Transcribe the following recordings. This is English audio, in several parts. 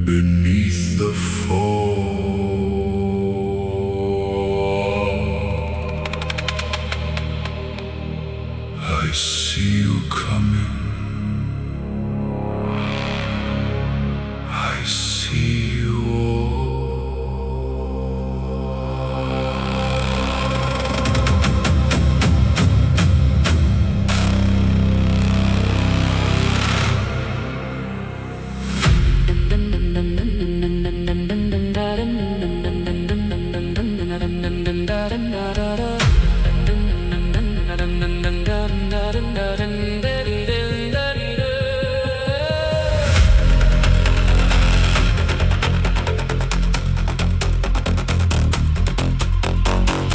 Beneath the fall, I see you coming. I see you all.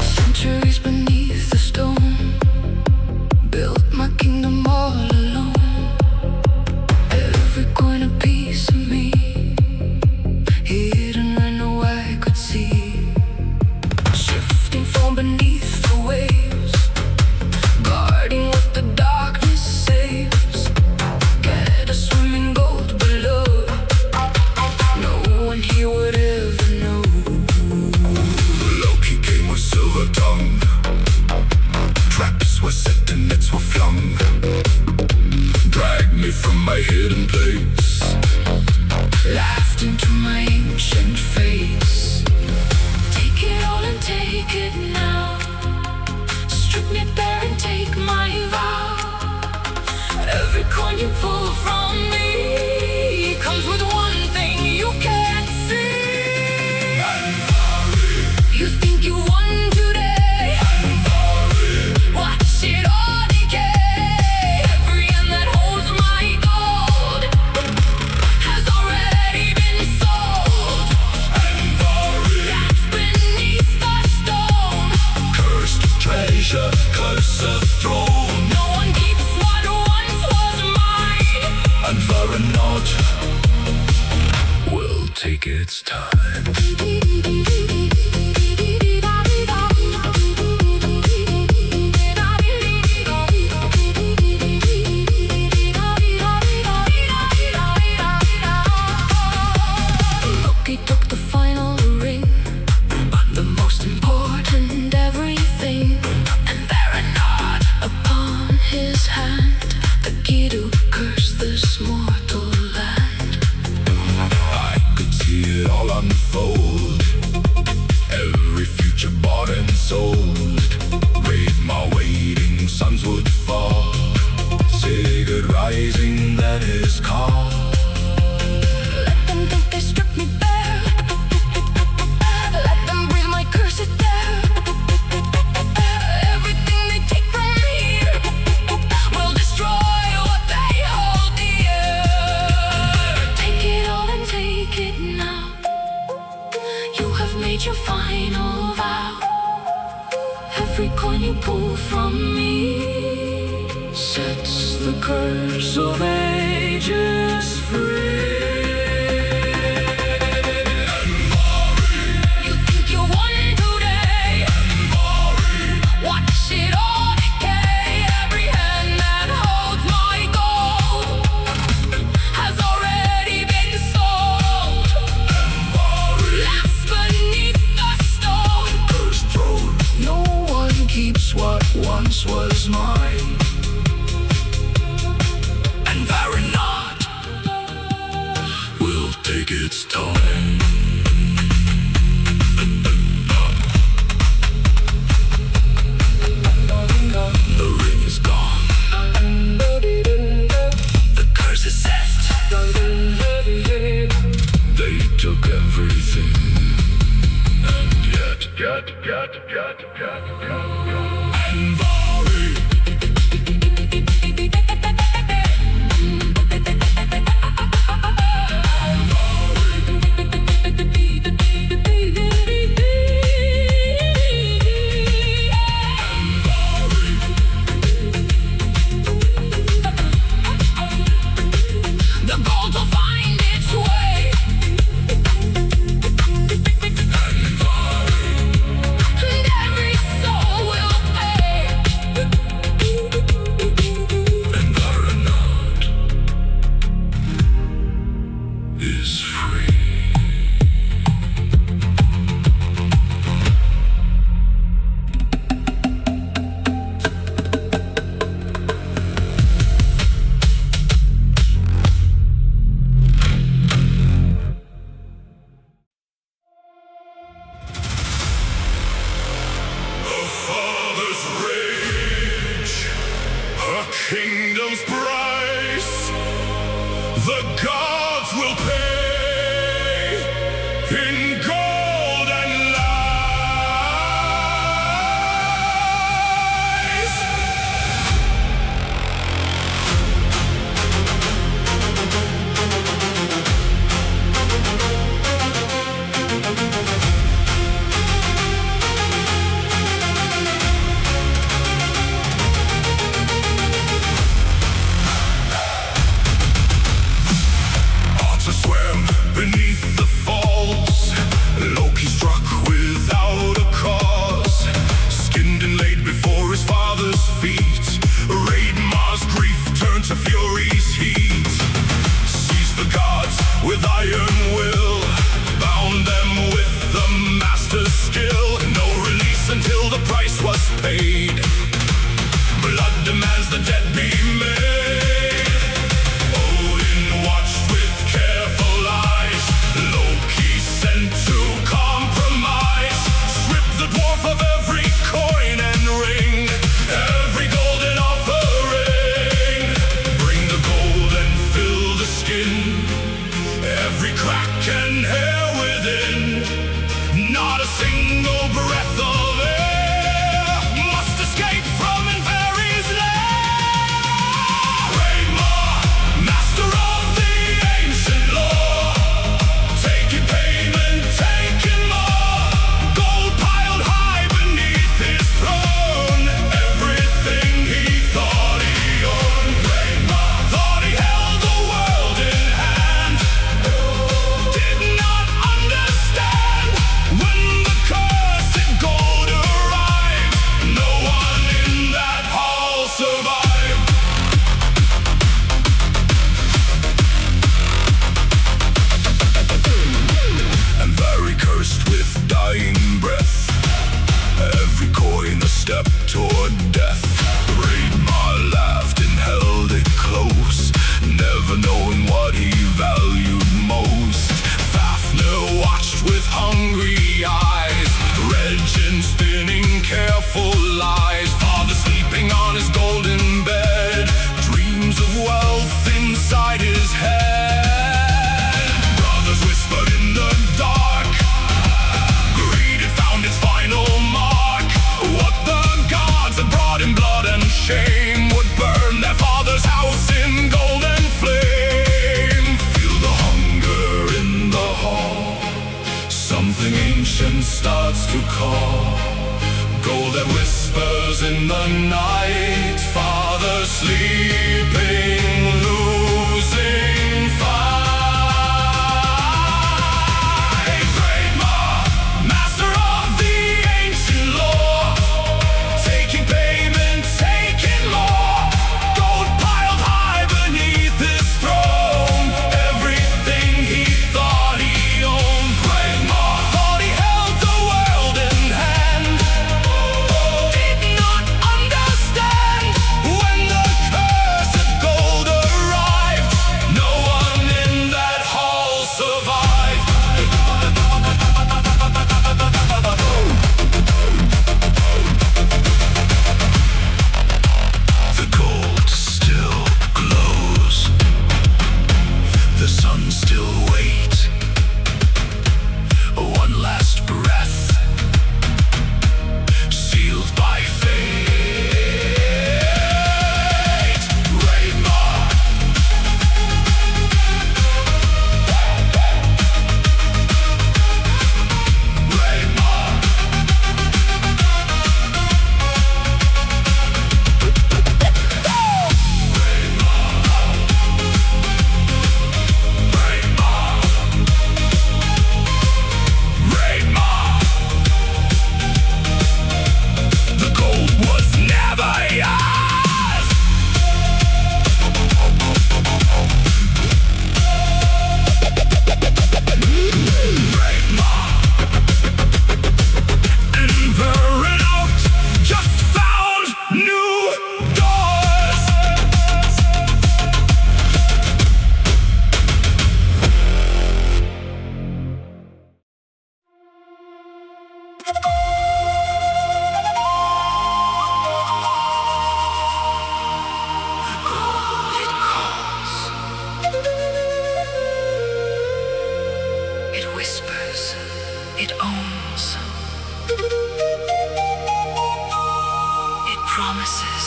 Centuries beneath the stone, built my kingdom all alone. Every corner piece of me, hidden where no eye could see. Shifting from beneath the waves, guarding what the darkness saves. Get a swimming gold below, no one here would ever know. Loki came with silver tongue. Traps were set and nets were flung. Dragged me from my hidden place. Laughed into my ancient face. Take it all and take it now. Strip me bare and take my vow. Every coin you pull from me comes with one thing you can't see. You think you won today, watch it all decay. Every hand that holds my gold has already been sold. That's beneath the stone. Cursed treasure, closer throne. No one keeps what once was mine. Andvaranut will take its time. Loki took the final ring, the most important everything. Andvaranut upon his hand, the key to curse this mortal land. I could see it all unfold. Every future bought and sold. Wait, my waiting suns would fall. Say good rising, then his call. Let them think they stripped me bare. Let them breathe my cursed air. Everything they take from me will destroy what they hold dear. Take it all and take it now. You have made your final vow. Every coin you pull from me sets the curse of ages free. You think you won today, watch it all decay. Every hand that holds my gold has already been sold. Laughs beneath the stone. Cursed throne. No one keeps what once was mine. Andvaranut will take its time. The ring is gone. The curse is set. They took everything, and yet. Andvari. The gold will find its way. And every soul will the price was paid. Blood demands the dead be made. Odin watched with careful eyes. Loki sent to compromise. Strip the dwarf of every coin and ring, every golden offering. Bring the gold and fill the skin, every crack and hair within. Not a single breath of air must escape from Inver's lair. Raymar, master of the ancient law, taking payment, taking more. Gold piled high beneath his throne, everything he thought he owned. Raymar thought he held the world in hand, did not understand when the cursed gold arrived. No one in that hall survived. And very cursed with dying breath, every coin a step toward death. Raymar laughed and held it close, never knowing what he valued most. Fafnir watched with hungry eyes, Regin spinning careful lies. Father sleeping on his golden bed, dreams of wealth inside his head. Brothers whispered in the dark, greed had found its final mark. What the gods had brought in blood and shame would burn their father's house in golden flame. Feel the hunger in the hall, something ancient starts to call. Gold that whispers in the night, father sleeping, losing fight. Raymar, master of the ancient law, taking payment, taking more. Gold piled high beneath his throne, everything he thought he owned. Raymar thought he held the world in hand, did not understand when the cursed gold arrived. No one in that hall survived. The gold still glows, the sun still waits. One last breath, sealed by fate. Raymar, Raymar, Raymar. The gold was never yours. Raymar, Andvaranut just found new doors. It calls, it whispers, it owns, it promises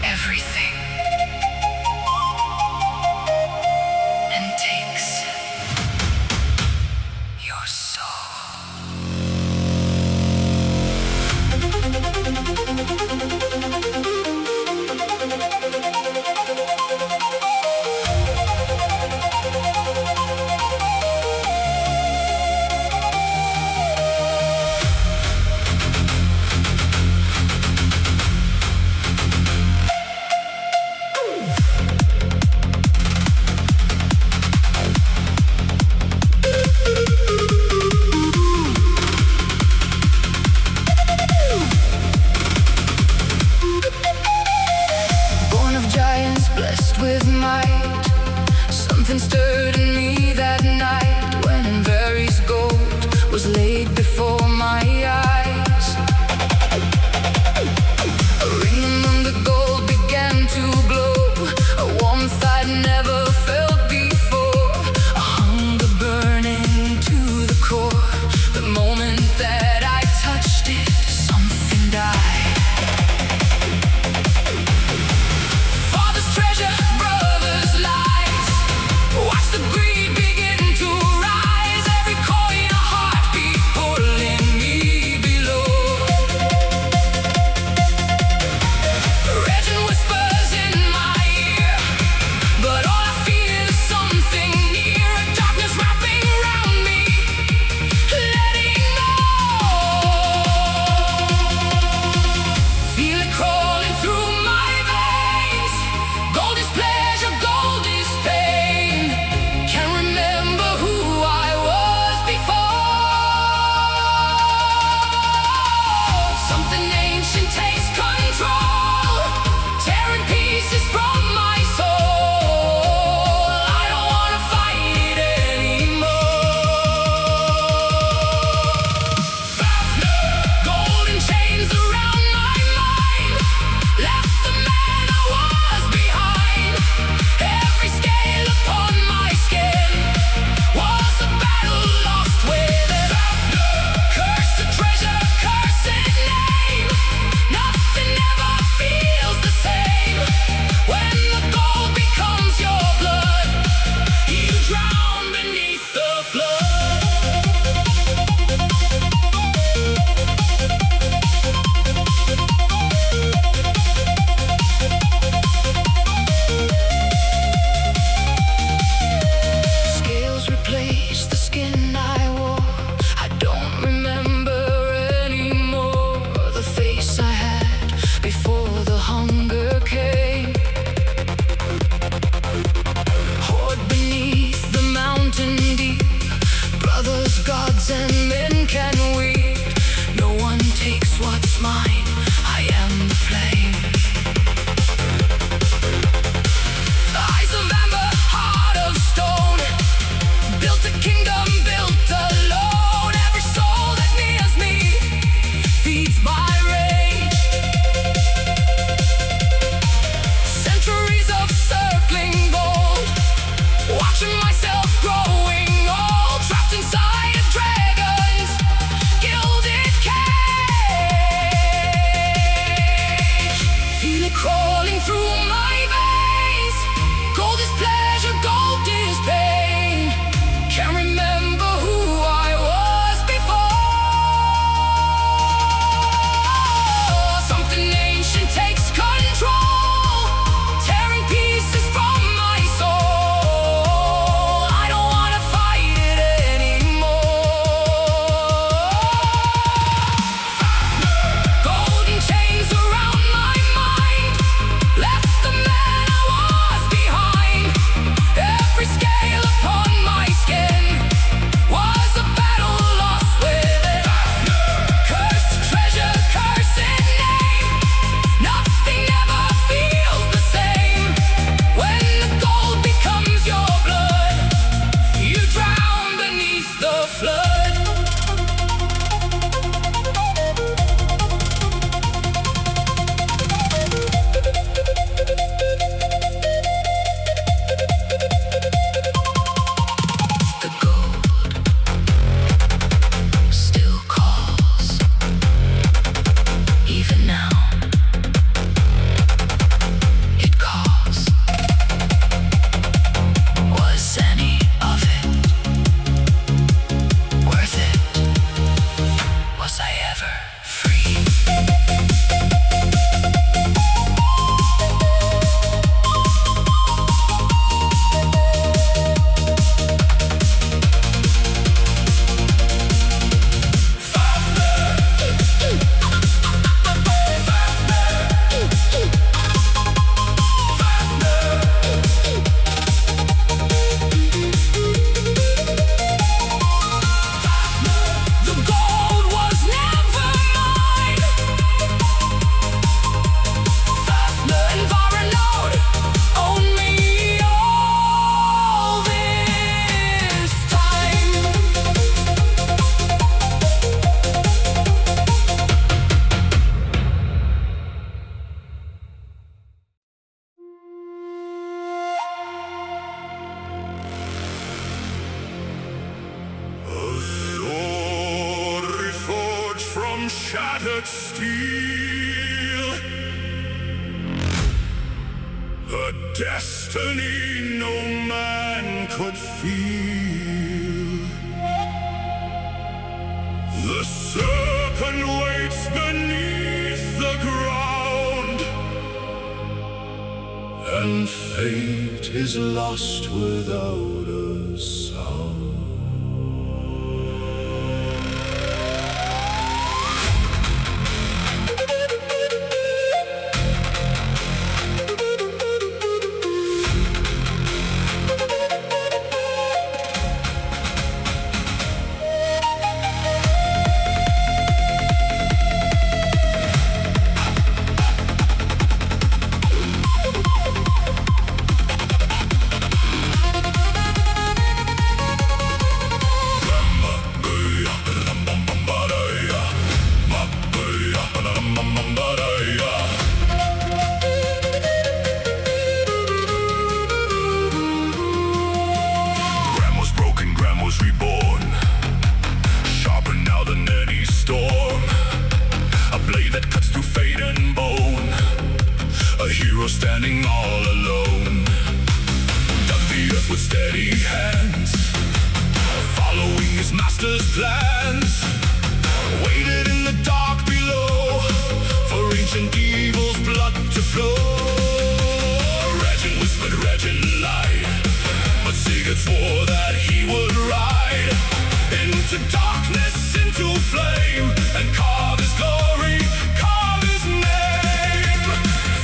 everything and takes your soul. shattered steel, a destiny no man could feel. The serpent waits beneath the ground, and fate is lost without a sound. Grandma's broken, grandma's reborn, sharper now than any storm. A blade that cuts through fate and bone, a hero standing all alone. Dug the earth with steady hands, following his master's plans. Waited in the dark below for ancient evil's blood to flow. Regin whispered, Regin lied, but Sigurd swore that he would ride into darkness, into flame, and carve his glory, carve his name.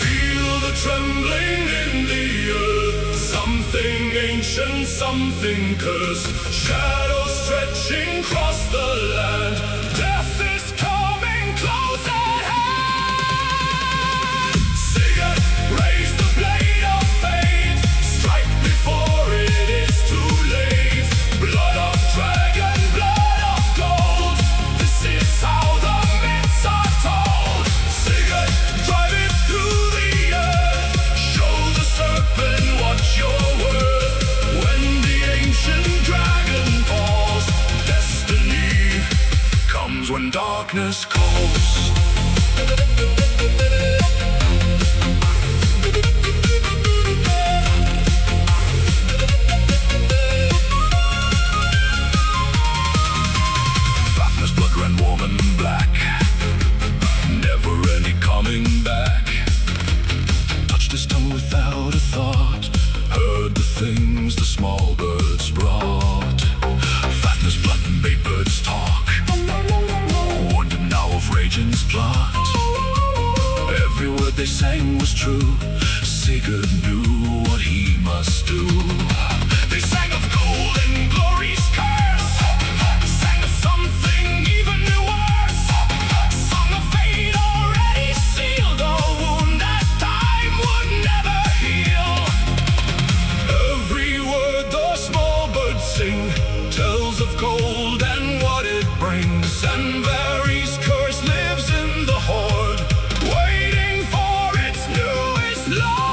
Feel the trembling in the earth, something ancient, something cursed. Shadows stretching across the land, death is coming close at hand. Sigurd, raise the blade of fate, strike before it is too late. Blood of dragon, blood of gold, this is how the myths are told. Sigurd, drive it through the earth, show the serpent what you're worth. When the ancient dragon falls, destiny comes when darkness calls. Fafnir's blood ran warm and black, never any coming back. Touched his tongue without a thought, heard the things the small birds brought. Fafnir's blood made birds talk, warned him now of Regin's plot. Every word they sang was true, Sigurd knew what he must do. They sang of gold and glory's curse, sang of something even worse, song of fate already sealed, a wound that time would never heal. Every word the small birds sing tells of gold and what it brings, and Vari's curse lives in the horde, waiting for its newest lord.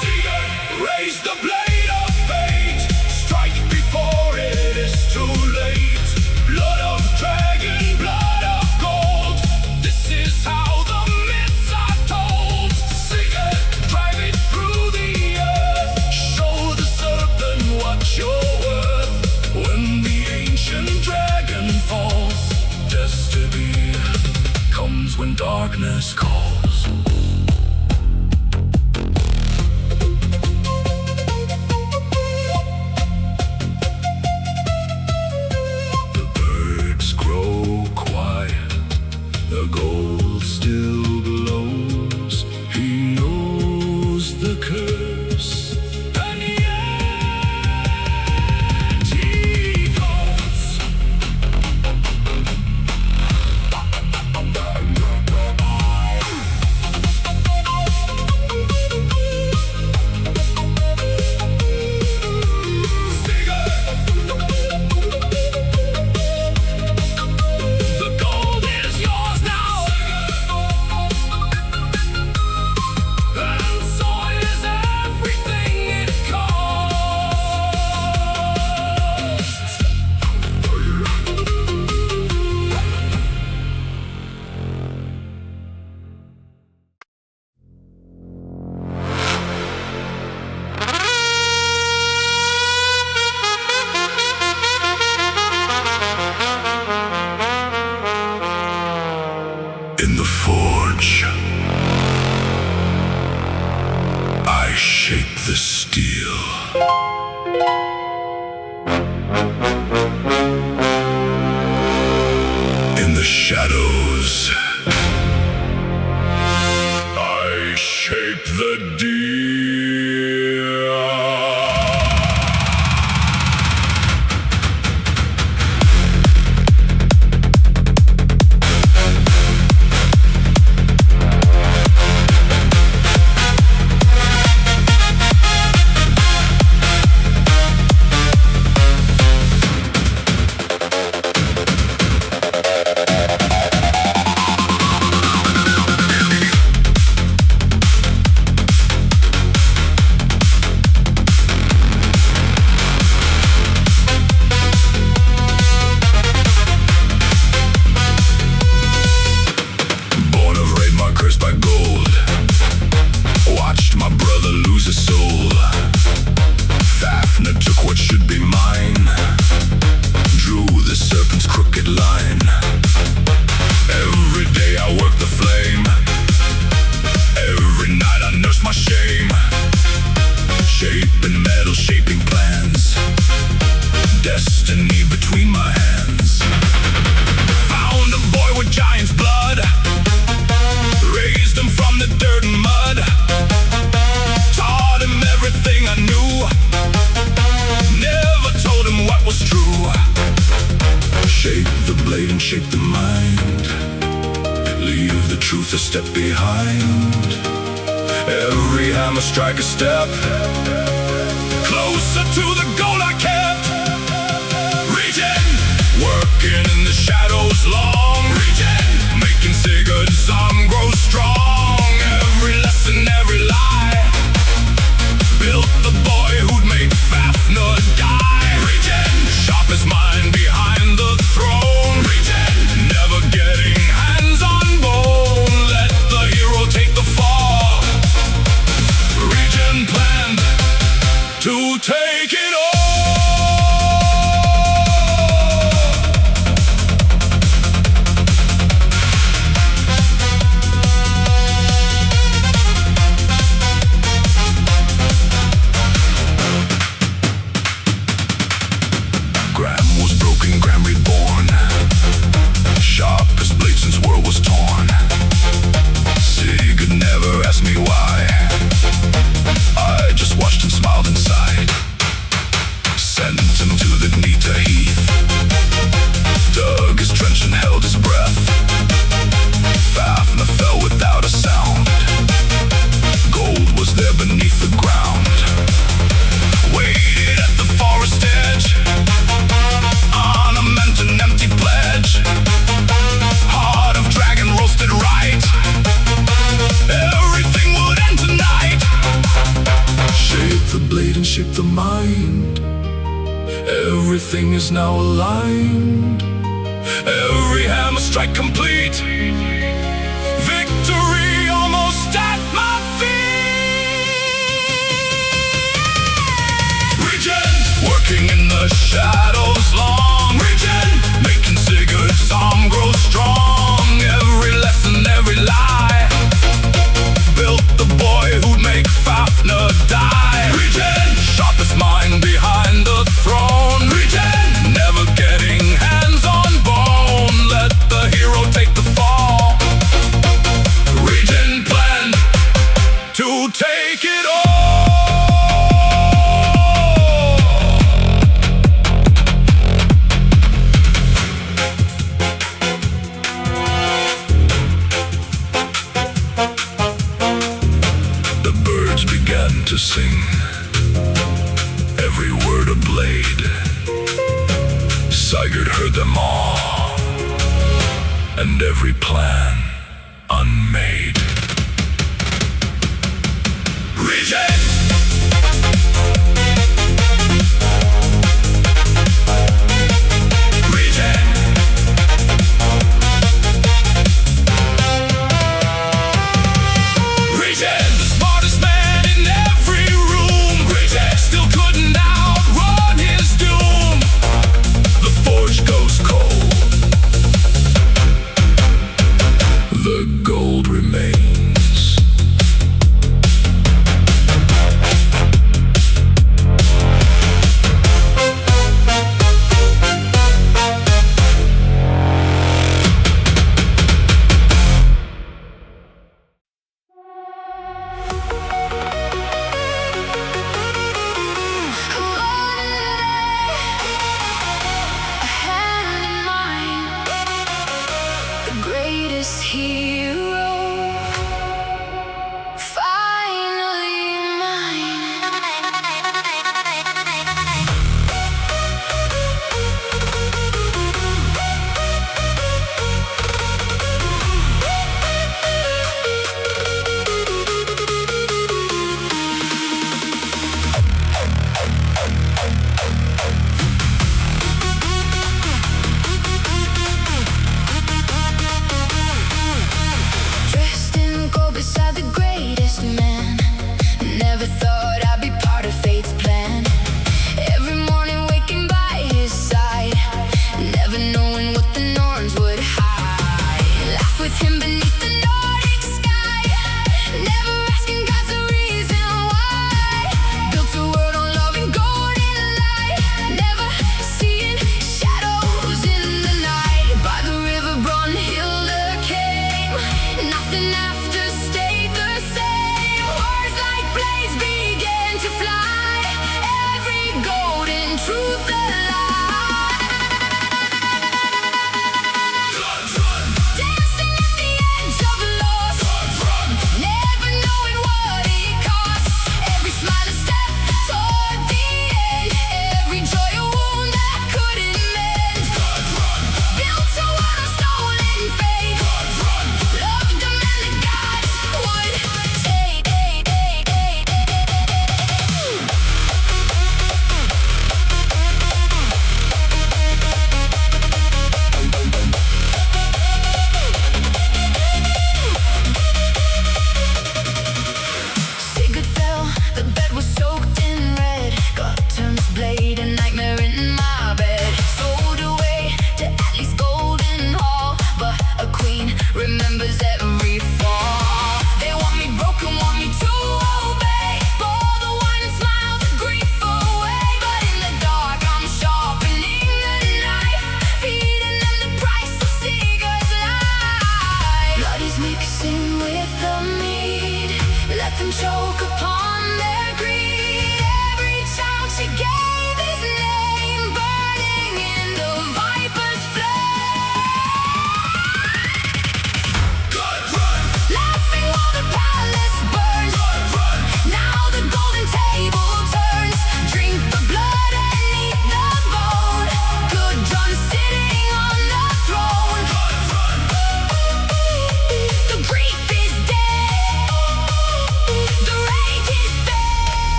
Sigurd, raise the blade of fate, strike before it is too late. Blood of dragon, blood of gold, this is how the myths are told. Sigurd, drive it through the earth, show the serpent what you're worth. When the ancient dragon falls, destiny comes when darkness calls. The birds grow quiet, the gold still glows. He knows the curse, and yet he goes. shadows. I shape the deer. Shape the mind, leave the truth a step behind. Every hammer strike a step closer to the goal I kept. Reaching, working in the shadows long. Reaching, making Sigurd's song grow strong. Every lesson, every lie built the boy who'd make Fafnir die. Reaching, sharpest mind behind the throne. Never getting hands on bone. Let the hero take the fall. Region planned to take it all. Graham was broken, Graham reborn. Sharpest blade since world was torn. Sigurd never asked me why. I just watched and smiled inside. Sent him to the Nita Heath. Dug his trench and held his breath. Fafnir fell without a sound. Gold was there beneath the ground. Waited at the forest edge. Ornament an empty pledge. Heart of dragon roasted right. Everything would end tonight. Shape the blade and shape the mind. Everything is now aligned. Every hammer strike complete. Victory almost at my feet. Regent, working in the shadows long. Regent, making Sigurd's arm grow strong. Every lesson, every lie built the boy who'd make Fafnir die. Regent, sharpest mind behind the throne. Regent, never getting hands on bone. Let the hero take the fall. Regent planned to take it all. Began to sing, every word a blade. Sigurd heard them all, and every plan unmade. Regent! The gold remains.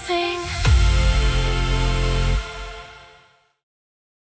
everything.